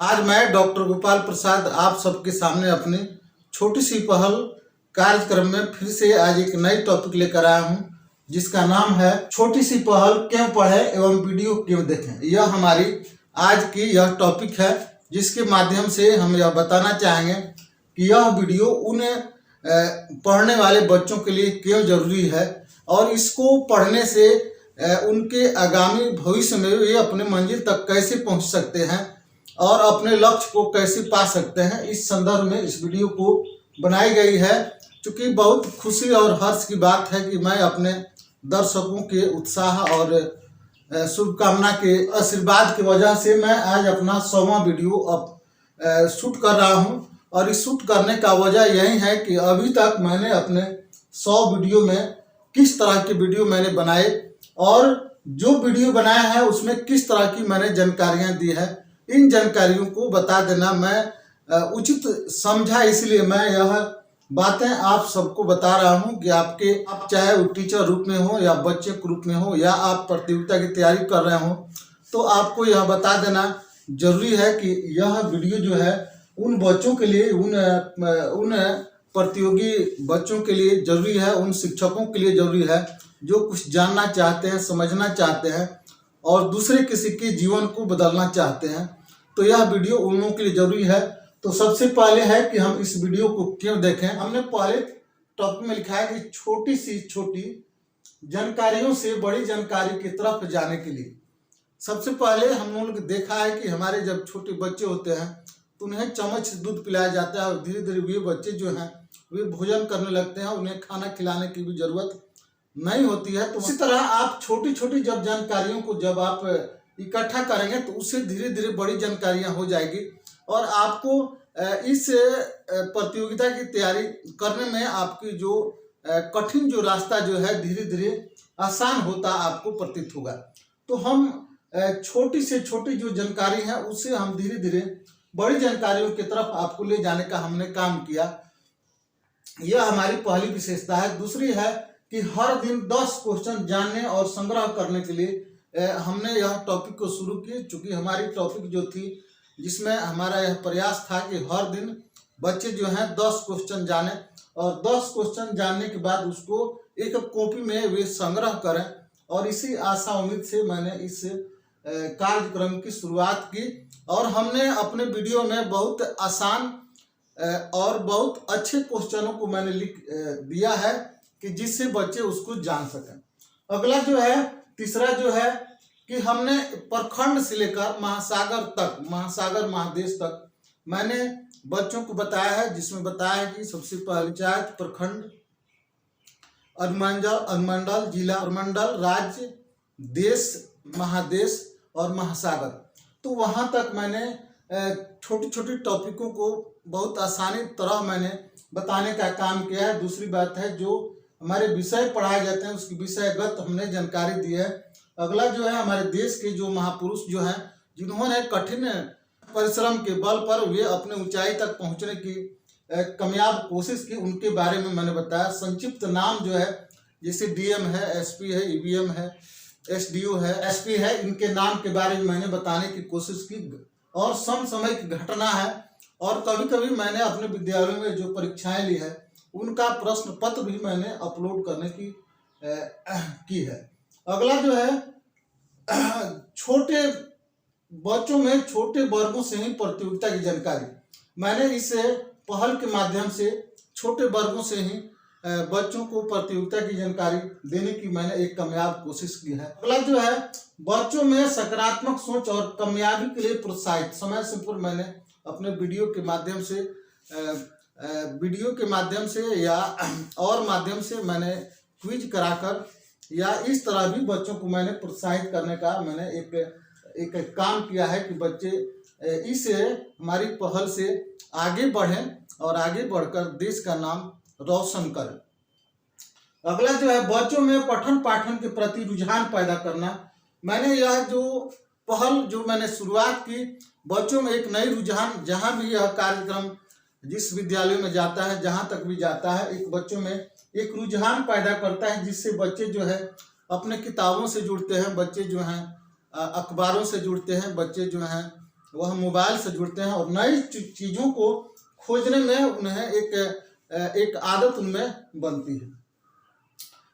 आज मैं डॉक्टर गोपाल प्रसाद आप सबके सामने अपनी छोटी सी पहल कार्यक्रम में फिर से आज एक नई टॉपिक लेकर आया हूं, जिसका नाम है छोटी सी पहल क्यों पढ़ें एवं वीडियो क्यों देखें। यह हमारी आज की यह टॉपिक है, जिसके माध्यम से हम यह बताना चाहेंगे कि यह वीडियो उन पढ़ने वाले बच्चों के लिए क्यों जरूरी है और इसको पढ़ने से उनके आगामी भविष्य में वे अपने मंजिल तक कैसे पहुंच सकते हैं और अपने लक्ष्य को कैसे पा सकते हैं। इस संदर्भ में इस वीडियो को बनाई गई है, क्योंकि बहुत खुशी और हर्ष की बात है कि मैं अपने दर्शकों के उत्साह और शुभकामना के आशीर्वाद की वजह से मैं आज अपना 100वां वीडियो अब शूट कर रहा हूं। और इस शूट करने का वजह यही है कि अभी तक मैंने अपने 100 वीडियो में किस तरह के वीडियो मैंने बनाए और जो वीडियो बनाया है उसमें किस तरह की मैंने जानकारियां दी है। इन जानकारियों को बता देना मैं उचित समझा, इसलिए मैं यह बातें आप सबको बता रहा हूं कि आप चाहे वो टीचर रूप में हो या बच्चे के रूप में हो या आप प्रतियोगिता की तैयारी कर रहे हो, तो आपको यह बता देना जरूरी है कि यह वीडियो जो है उन बच्चों के लिए, उन प्रतियोगी बच्चों के लिए जरूरी है, उन शिक्षकों के लिए जरूरी है जो कुछ जानना चाहते हैं, समझना चाहते हैं और दूसरे किसी के जीवन को बदलना चाहते हैं। तो यह वीडियो उन लोगों के लिए जरूरी है। तो सबसे पहले है कि हम इस वीडियो को क्यों देखें। हमने पहले टॉपिक में लिखा है कि छोटी सी छोटी जानकारियों से बड़ी जानकारी की तरफ जाने के लिए सबसे पहले हम लोग देखा है कि हमारे जब छोटे बच्चे होते हैं तो उन्हें चम्मच से दूध पिलाया जाता है और धीरे धीरे वे बच्चे जो हैं वे भोजन करने लगते हैं, उन्हें खाना खिलाने की भी जरूरत नहीं होती है। तो इसी तरह आप छोटी छोटी जब जानकारियों को जब आप इकट्ठा करेंगे तो उससे धीरे धीरे बड़ी जानकारियां हो जाएगी और आपको इस प्रतियोगिता की तैयारी करने में आपकी जो कठिन जो रास्ता जो है धीरे धीरे आसान होता आपको प्रतीत होगा। तो हम छोटी से छोटी जो जानकारी है उससे हम धीरे धीरे बड़ी जानकारियों की तरफ आपको ले जाने का हमने काम किया। यह हमारी पहली विशेषता है। दूसरी है कि हर दिन 10 क्वेश्चन जानने और संग्रह करने के लिए हमने यह टॉपिक को शुरू किया, चूंकि हमारी टॉपिक जो थी जिसमें हमारा यह प्रयास था कि हर दिन बच्चे जो हैं 10 क्वेश्चन जाने और 10 क्वेश्चन जानने के बाद उसको एक कॉपी में वे संग्रह करें। और इसी आशा उम्मीद से मैंने इस कार्यक्रम की शुरुआत की और हमने अपने वीडियो में बहुत आसान और बहुत अच्छे क्वेश्चनों को मैंने लिख दिया है कि जिससे बच्चे उसको जान सकें। अगला जो है, तीसरा जो है कि हमने प्रखंड से लेकर महासागर तक, महासागर महादेश तक मैंने बच्चों को बताया है, जिसमें बताया है कि सबसे पहले पंचायत, प्रखंड, अनुमंडल, जिला, प्रमंडल, राज्य, देश, महादेश और महासागर। तो वहां तक मैंने छोटी छोटी टॉपिकों को बहुत आसानी तरह मैंने बताने का काम किया है। दूसरी बात है, जो हमारे विषय पढ़ाए जाते हैं उसकी विषयगत हमने जानकारी दी है। अगला जो है, हमारे देश के जो महापुरुष जो हैं जिन्होंने कठिन परिश्रम के बल पर वे अपने ऊंचाई तक पहुंचने की कामयाब कोशिश की, उनके बारे में मैंने बताया। संक्षिप्त नाम जो है, जैसे डीएम है, एसपी है, ईवीएम है, एसडीओ है, एसपी है, इनके नाम के बारे में मैंने बताने की कोशिश की। और समसामयिक घटना है और कभी कभी मैंने अपने विद्यालयों में जो परीक्षाएं ली है उनका प्रश्न पत्र भी मैंने अपलोड करने की है। अगला जो है, छोटे बच्चों में छोटे वर्गों से ही प्रतियोगिता की जानकारी, मैंने इस पहल के माध्यम से छोटे वर्गों से ही बच्चों को प्रतियोगिता की जानकारी देने की मैंने एक कामयाब कोशिश की है। अगला जो है, बच्चों में सकारात्मक सोच और कामयाबी के लिए प्रोत्साहित, समय से पूर्व मैंने अपने वीडियो के माध्यम से या और माध्यम से मैंने क्विज कराकर या इस तरह भी बच्चों को मैंने प्रोत्साहित करने का मैंने एक काम किया है कि बच्चे इस हमारी पहल से आगे बढ़ें और आगे बढ़कर देश का नाम रोशन करें। अगला जो है, बच्चों में पठन पाठन के प्रति रुझान पैदा करना, मैंने यह जो पहल जो मैंने शुरुआत की, बच्चों में एक नई रुझान, जहां भी यह कार्यक्रम जिस विद्यालय में जाता है, जहां तक भी जाता है, एक बच्चों में एक रुझान पैदा करता है, जिससे बच्चे जो है अपने किताबों से जुड़ते हैं, बच्चे जो हैं अखबारों से जुड़ते हैं, बच्चे जो हैं वह मोबाइल से जुड़ते हैं और नई चीज़ों को खोजने में उन्हें एक आदत उनमें बनती है।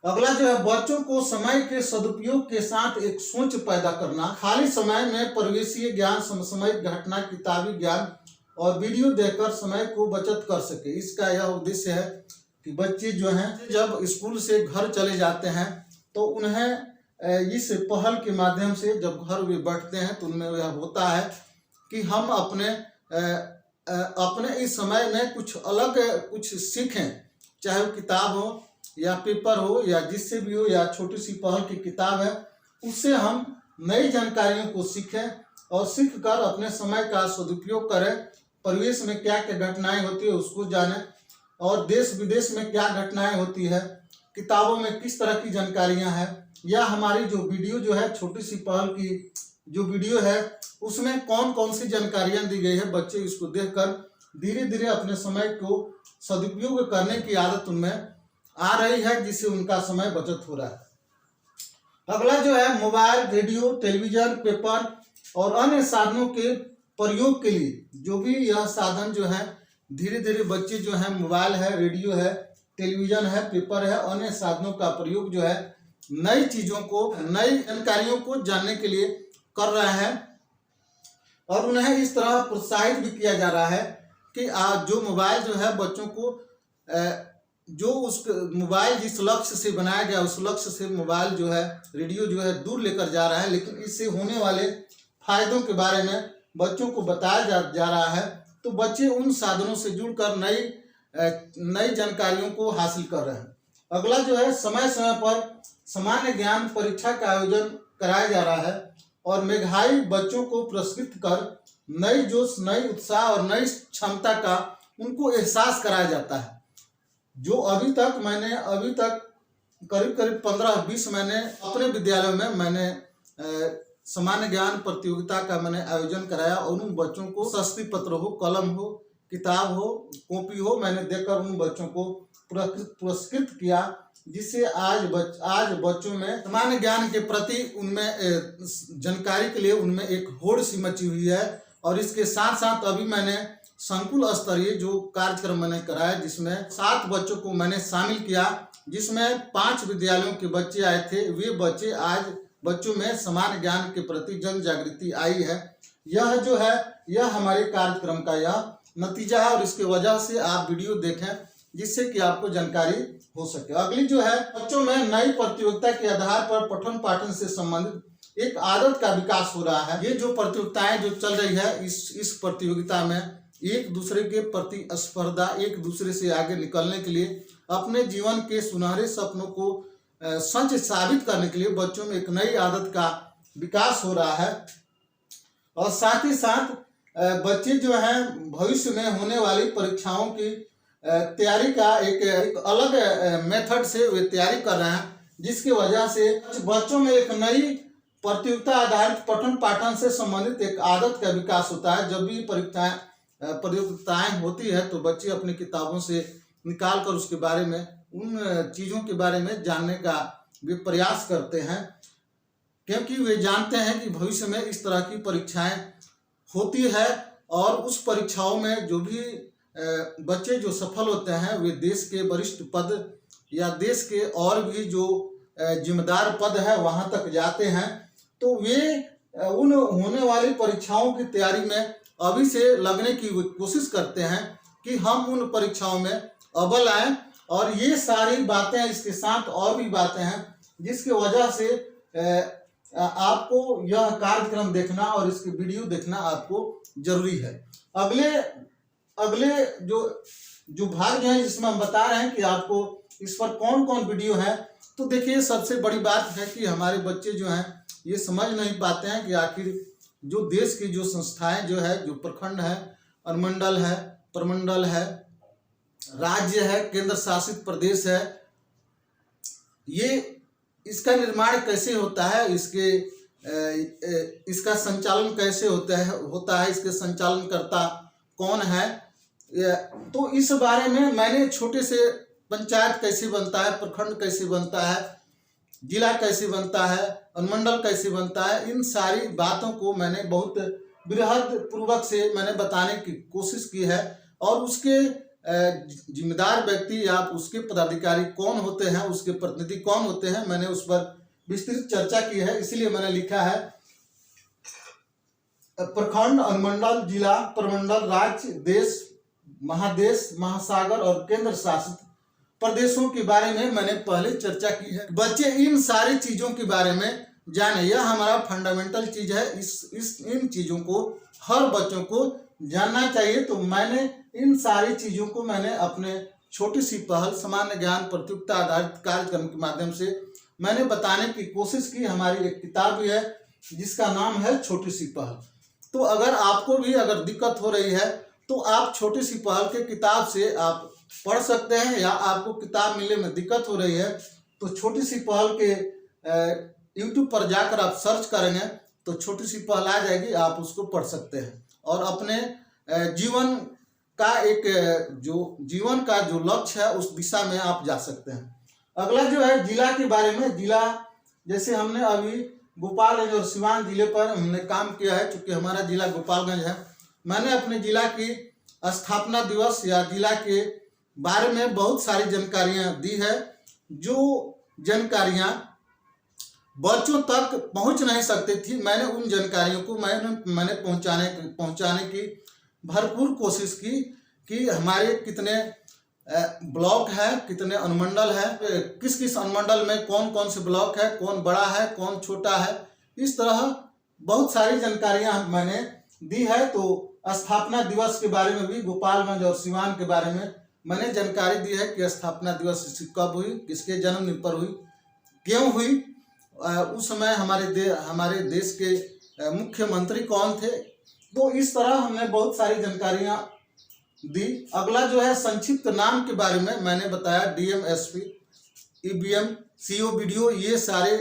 अगला जो है, बच्चों को समय के सदुपयोग के साथ एक सोच पैदा करना। खाली समय में परिवेशीय ज्ञान, समसामयिक घटना, किताबी ज्ञान और वीडियो देखकर समय को बचत कर सके। इसका यह उद्देश्य है कि बच्चे जो हैं जब स्कूल से घर चले जाते हैं तो उन्हें इस पहल के माध्यम से जब घर वे बैठते हैं तो उनमें यह होता है कि हम अपने इस समय में कुछ अलग कुछ सीखें, चाहे वो किताब हो या पेपर हो या जिससे भी हो, या छोटी सी पहल की किताब है, उससे हम नई जानकारियों को सीखें और सीख कर अपने समय का सदुपयोग करें। परिवेश में क्या क्या घटनाएं होती है उसको जानें और देश विदेश में क्या घटनाएं होती है, किताबों में किस तरह की जानकारियां हैं, या हमारी जो वीडियो जो है छोटी सी पहल की जो वीडियो है उसमें कौन कौन सी जानकारियां दी गई है। बच्चे इसको देखकर धीरे धीरे अपने समय को सदुपयोग करने की आदत उनमें आ रही है, जिससे उनका समय बचत हो रहा है। अगला जो है, मोबाइल, रेडियो, टेलीविजन, पेपर और अन्य साधनों के प्रयोग के लिए जो भी यह साधन जो है धीरे धीरे बच्चे जो है मोबाइल है, रेडियो है, टेलीविजन है, पेपर है, अन्य साधनों का प्रयोग जो है नई चीज़ों को, नई जानकारियों को जानने के लिए कर रहे हैं और उन्हें इस तरह प्रोत्साहित भी किया जा रहा है कि आज जो मोबाइल जो है बच्चों को जो उस मोबाइल जिस लक्ष्य से बनाया गया उस लक्ष्य से मोबाइल जो है, रेडियो जो है दूर लेकर जा रहा है, लेकिन इससे होने वाले फायदों के बारे में बच्चों को बताया जा रहा है। तो बच्चे उन साधनों से जुड़कर नई जानकारियों को हासिल कर रहे हैं। अगला जो है, समय समय पर सामान्य ज्ञान परीक्षा का आयोजन कराया जा रहा है और मेधावी बच्चों को पुरस्कृत कर नई जोश, नई उत्साह और नई क्षमता का उनको एहसास कराया जाता है। जो अभी तक करीब 15-20 मैंने अपने विद्यालय में मैंने सामान्य ज्ञान प्रतियोगिता का मैंने आयोजन कराया और उन बच्चों को शास्त्री पत्र हो, कलम हो, किताब हो, कॉपी हो, मैंने देकर उन बच्चों को पुरस्कृत किया, जिससे आज बच्चों में सामान्य ज्ञान के प्रति उनमें जानकारी के लिए उनमें एक होड़ सी मची हुई है। और इसके साथ साथ अभी मैंने संकुल स्तरीय जो कार्यक्रम मैंने कराया जिसमें 7 बच्चों को मैंने शामिल किया, जिसमें 5 विद्यालयों के बच्चे आए थे। वे बच्चे आज बच्चों में सामान्य ज्ञान के प्रति जन जागृति आई है। यह जो है यह हमारे कार्यक्रम का यह नतीजा है और इसकी वजह से आप वीडियो देखें जिससे कि आपको जानकारी हो सके। अगली जो है, बच्चों में नई प्रतियोगिता के आधार पर पठन पाठन से संबंधित एक आदत का विकास हो रहा है। ये जो प्रतियोगिताएं जो चल रही है इस प्रतियोगिता में एक दूसरे के प्रति स्पर्धा, एक दूसरे से आगे निकलने के लिए, अपने जीवन के सुनहरे सपनों को सच साबित करने के लिए बच्चों में एक नई आदत का विकास हो रहा है। और साथ ही साथ बच्चे जो हैं भविष्य में होने वाली परीक्षाओं की तैयारी का एक अलग मेथड से वे तैयारी कर रहे हैं, जिसकी वजह से बच्चों में एक नई प्रतियोगिता आधारित पठन पाठन से संबंधित एक आदत का विकास होता है। जब भी प्रतियोगिताएं होती है तो बच्चे अपनी किताबों से निकाल कर उसके बारे में, उन चीज़ों के बारे में जानने का वे प्रयास करते हैं, क्योंकि वे जानते हैं कि भविष्य में इस तरह की परीक्षाएं होती है और उस परीक्षाओं में जो भी बच्चे जो सफल होते हैं वे देश के वरिष्ठ पद या देश के और भी जो जिम्मेदार पद है वहां तक जाते हैं। तो वे उन होने वाली परीक्षाओं की तैयारी में अभी से लगने की कोशिश करते हैं कि हम उन परीक्षाओं में अव्वल आएं। और ये सारी बातें इसके साथ और भी बातें हैं जिसकी वजह से आपको यह कार्यक्रम देखना और इसकी वीडियो देखना आपको जरूरी है। अगले जो भाग है जिसमें हम बता रहे हैं कि आपको इस पर कौन कौन वीडियो है। तो देखिए, सबसे बड़ी बात है कि हमारे बच्चे जो हैं ये समझ नहीं पाते हैं कि आखिर जो देश की जो संस्थाएं जो है, जो प्रखंड है, अनुमंडल है, प्रमंडल है, राज्य है, केंद्र शासित प्रदेश है, ये इसका निर्माण कैसे होता है, इसका संचालन कैसे होता है, इसके संचालनकर्ता कौन है। तो इस बारे में मैंने छोटे से पंचायत कैसे बनता है, प्रखंड कैसे बनता है, जिला कैसे बनता है, अनुमंडल कैसे बनता है, इन सारी बातों को मैंने बहुत बृहद पूर्वक से मैंने बताने की कोशिश की है और उसके जिम्मेदार व्यक्ति या उसके पदाधिकारी कौन होते हैं, उसके प्रतिनिधि कौन होते हैं, मैंने उस पर विस्तृत चर्चा की है। इसलिए मैंने लिखा है प्रखंड, अनुमंडल, जिला, प्रमंडल, राज्य, देश, महादेश, महासागर और केंद्र शासित प्रदेशों के बारे में मैंने पहले चर्चा की है। बच्चे इन सारी चीजों के बारे में जाने, यह हमारा फंडामेंटल चीज है। इन चीजों को हर बच्चों को जानना चाहिए। तो मैंने इन सारी चीजों को मैंने अपने छोटी सी पहल सामान्य ज्ञान प्रतियोगिता आधारित कार्यक्रम के माध्यम से मैंने बताने की कोशिश की। हमारी एक किताब भी है जिसका नाम है छोटी सी पहल। तो अगर आपको भी अगर दिक्कत हो रही है तो आप छोटी सी पहल के किताब से आप पढ़ सकते हैं, या आपको किताब मिलने में दिक्कत हो रही है तो छोटी सी पहल के यूट्यूब पर जाकर आप सर्च करेंगे तो छोटी सी पहल आ जाएगी, आप उसको पढ़ सकते हैं और अपने जीवन का जो लक्ष्य है उस दिशा में आप जा सकते हैं। अगला जो है जिला के बारे में। जिला जैसे हमने अभी गोपालगंज और सिवान जिले पर हमने काम किया है, चूंकि हमारा जिला गोपालगंज है। मैंने अपने जिला की स्थापना दिवस या जिला के बारे में बहुत सारी जानकारियां दी है, जो जानकारियां बच्चों तक पहुंच नहीं सकती थी। मैंने उन जानकारियों को मैंने पहुंचाने की भरपूर कोशिश की कि हमारे कितने ब्लॉक है, कितने अनुमंडल है, किस किस अनुमंडल में कौन कौन से ब्लॉक है, कौन बड़ा है, कौन छोटा है। इस तरह बहुत सारी जानकारियां मैंने दी है। तो स्थापना दिवस के बारे में भी, गोपालगंज और सिवान के बारे में मैंने जानकारी दी है कि स्थापना दिवस कब हुई, किसके जन्मदिन पर हुई, क्यों हुई, उस समय हमारे देश के मुख्यमंत्री कौन थे। तो इस तरह हमने बहुत सारी जानकारियां दी। अगला जो है संक्षिप्त नाम के बारे में मैंने बताया, DM, SP, EBM, CO, BDO, ये सारे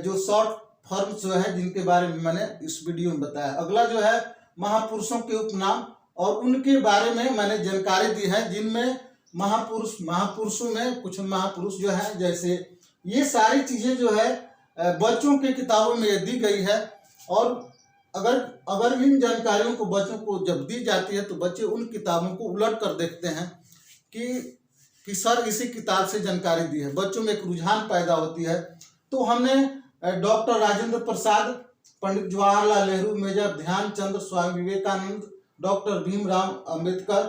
जो शॉर्ट फॉर्म जो है जिनके बारे में मैंने इस वीडियो में बताया। अगला जो है महापुरुषों के उपनाम और उनके बारे में मैंने जानकारी दी है, जिनमें महापुरुषों में कुछ महापुरुष जो है, जैसे ये सारी चीजें जो है बच्चों के किताबों में दी गई है। और अगर इन जानकारियों को बच्चों को जब दी जाती है तो बच्चे उन किताबों को उलट कर देखते हैं कि सर इसी किताब से जानकारी दी है, बच्चों में एक रुझान पैदा होती है। तो हमने doctor Rajendra Prasad, Pandit Jawaharlal Nehru, major Dhyan Chand, Swami Vivekananda, doctor Bhimrao Ambedkar,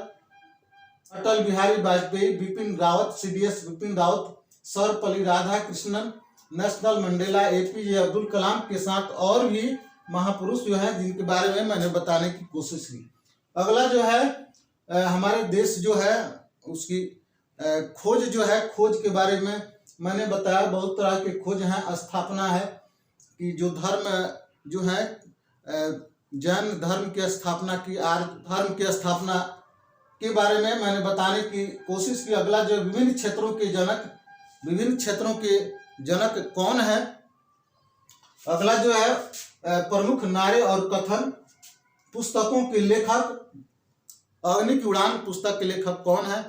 Atal Bihari Vajpayee, Bipin Rawat, CDS Bipin Rawat, Sarvepalli Radhakrishnan, Nelson Mandela, APJ Abdul Kalam के साथ और भी महापुरुष जो है जिनके बारे में मैंने बताने की कोशिश की। अगला जो है हमारे देश जो है उसकी खोज जो है, खोज के बारे में मैंने बताया। बहुत तरह के खोज हैं। स्थापना है कि जो धर्म जो है जैन धर्म की स्थापना की, आर्य धर्म की स्थापना के बारे में मैंने बताने की कोशिश की। अगला जो विभिन्न क्षेत्रों के जनक कौन है। अगला जो है प्रमुख नारे और कथन, पुस्तकों के लेखक, अग्नि की उड़ान पुस्तक के लेखक कौन है,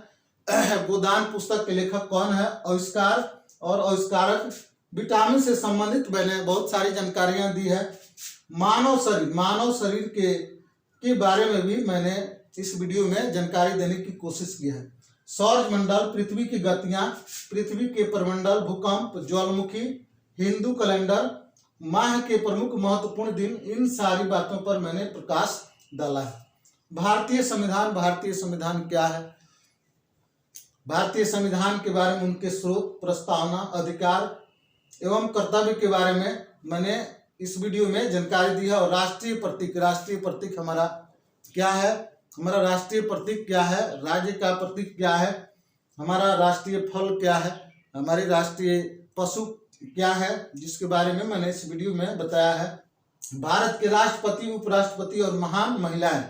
गोदान पुस्तक के लेखक कौन है, आविष्कार और आविष्कारक, विटामिन से संबंधित मैंने बहुत सारी जानकारियां दी है। मानव शरीर के बारे में भी मैंने इस वीडियो में जानकारी देने की कोशिश की है। सौर मंडल, पृथ्वी की गतियां, पृथ्वी के प्रमंडल, भूकंप, ज्वालामुखी, हिंदू कैलेंडर, माह के प्रमुख महत्वपूर्ण दिन, इन सारी बातों पर मैंने प्रकाश डाला है। भारतीय संविधान क्या है, भारतीय संविधान के बारे में उनके स्रोत, प्रस्तावना, अधिकार एवं कर्तव्य के बारे में मैंने इस वीडियो में जानकारी दी है। और राष्ट्रीय प्रतीक हमारा क्या है, हमारा राष्ट्रीय प्रतीक क्या है, राज्य का प्रतीक क्या है, हमारा राष्ट्रीय फल क्या है, हमारी राष्ट्रीय पशु क्या है, जिसके बारे में मैंने इस वीडियो में बताया है। भारत के राष्ट्रपति, उपराष्ट्रपति और महान महिलाएं,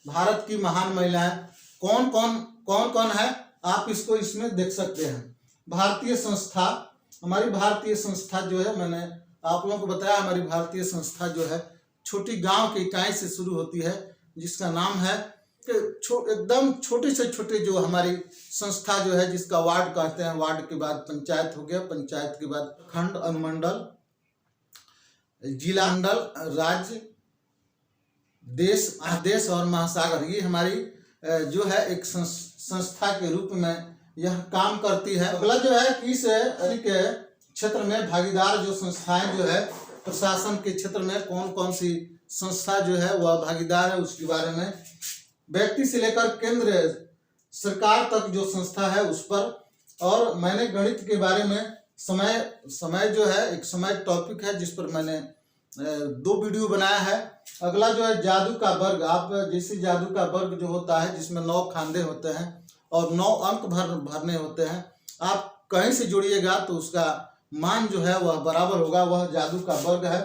भारत की महान महिलाएं कौन कौन है, आप इसको इसमें देख सकते हैं। भारतीय संस्था, हमारी भारतीय संस्था जो है, मैंने आप लोगों को बताया, हमारी भारतीय संस्था जो है छोटी गांव की इकाई से शुरू होती है, जिसका नाम है एकदम छोटे से छोटे जो हमारी संस्था जो है, जिसका वार्ड कहते हैं, वार्ड के बाद पंचायत हो गया, पंचायत के बाद खंड, अनुमंडल, जिला मंडल, राज्य, देश और महासागर, ये हमारी जो है एक संस्था के रूप में यह काम करती है। अगला जो है कि इस के क्षेत्र में भागीदार जो संस्थाएं जो है, प्रशासन के क्षेत्र में कौन कौन सी संस्था जो है वह भागीदार है, उसके बारे में, व्यक्ति से लेकर केंद्र सरकार तक जो संस्था है उस पर, और मैंने गणित के बारे में समय जो है एक समय टॉपिक है जिस पर मैंने 2 वीडियो बनाया है। अगला जो है जादू का वर्ग, आप जैसे जादू का वर्ग जो होता है जिसमें 9 खांदे होते हैं और 9 अंक भरने होते हैं, आप कहीं से जुड़िएगा तो उसका मान जो है वह बराबर होगा, वह जादू का वर्ग है।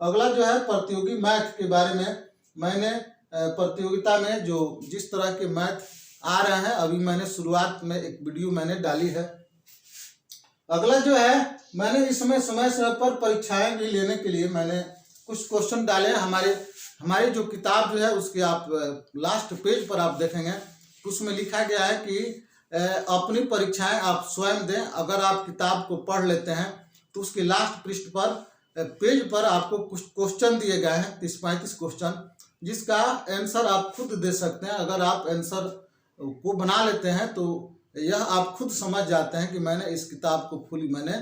अगला जो है प्रतियोगी मैथ के बारे में, मैंने प्रतियोगिता में जो जिस तरह के मैथ आ रहे हैं, अभी मैंने शुरुआत में एक वीडियो मैंने डाली है। अगला जो है मैंने इसमें समय पर परीक्षाएं भी लेने के लिए मैंने कुछ क्वेश्चन डाले हैं। हमारी जो किताब जो है उसके आप लास्ट पेज पर आप देखेंगे, उसमें लिखा गया है कि अपनी परीक्षाएं आप स्वयं दें। अगर आप किताब को पढ़ लेते हैं तो उसके लास्ट पृष्ठ पर पेज पर आपको कुछ क्वेश्चन दिए गए हैं, 30-35 क्वेश्चन, जिसका आंसर आप खुद दे सकते हैं। अगर आप आंसर को बना लेते हैं तो यह आप खुद समझ जाते हैं कि मैंने इस किताब को फुली मैंने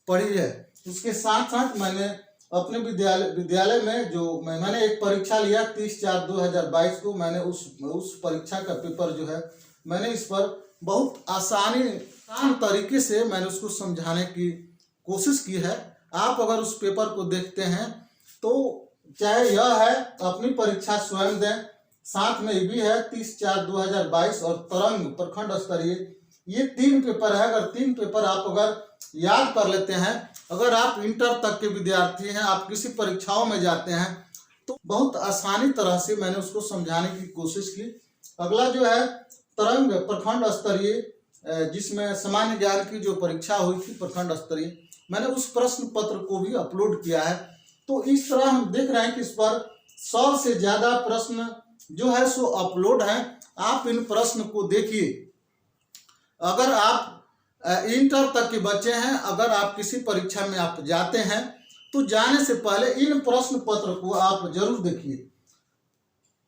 पढ़ी है। उसके साथ साथ मैंने अपने विद्यालय में जो मैंने एक परीक्षा लिया 30/4/2022 को, मैंने उस परीक्षा का पेपर जो है मैंने इस पर बहुत आसान तरीके से मैंने उसको समझाने की कोशिश की है। आप अगर उस पेपर को देखते हैं तो चाहे यह है अपनी परीक्षा स्वयं दें, साथ में ये भी है 30/4/2022 और तरंग प्रखंड स्तरीय, ये 3 पेपर है। अगर 3 पेपर आप अगर याद कर लेते हैं, अगर आप इंटर तक के विद्यार्थी हैं, आप किसी परीक्षाओं में जाते हैं तो बहुत आसानी तरह से मैंने उसको समझाने की कोशिश की। अगला जो है तरंग प्रखंड स्तरीय, जिसमें सामान्य ज्ञान की जो परीक्षा हुई थी प्रखंड स्तरीय, मैंने उस प्रश्न पत्र को भी अपलोड किया है। तो इस तरह हम देख रहे हैं कि इस पर 100 से ज़्यादा प्रश्न जो है सो अपलोड हैं। आप इन प्रश्न को देखिए। अगर आप इंटर तक के बच्चे हैं, अगर आप किसी परीक्षा में आप जाते हैं तो जाने से पहले इन प्रश्न पत्र को आप जरूर देखिए।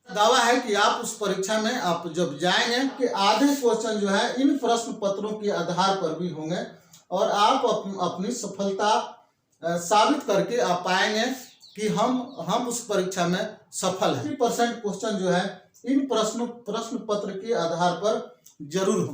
दावा है कि आप उस परीक्षा में आप जब जाएंगे कि आधे क्वेश्चन जो है इन प्रश्न पत्रों के आधार पर भी होंगे और आप अपनी सफलता साबित करके आप पाएंगे कि हम उस परीक्षा में सफल हैं। 30% क्वेश्चन जो है इन प्रश्न पत्र के आधार पर जरूर होंगे।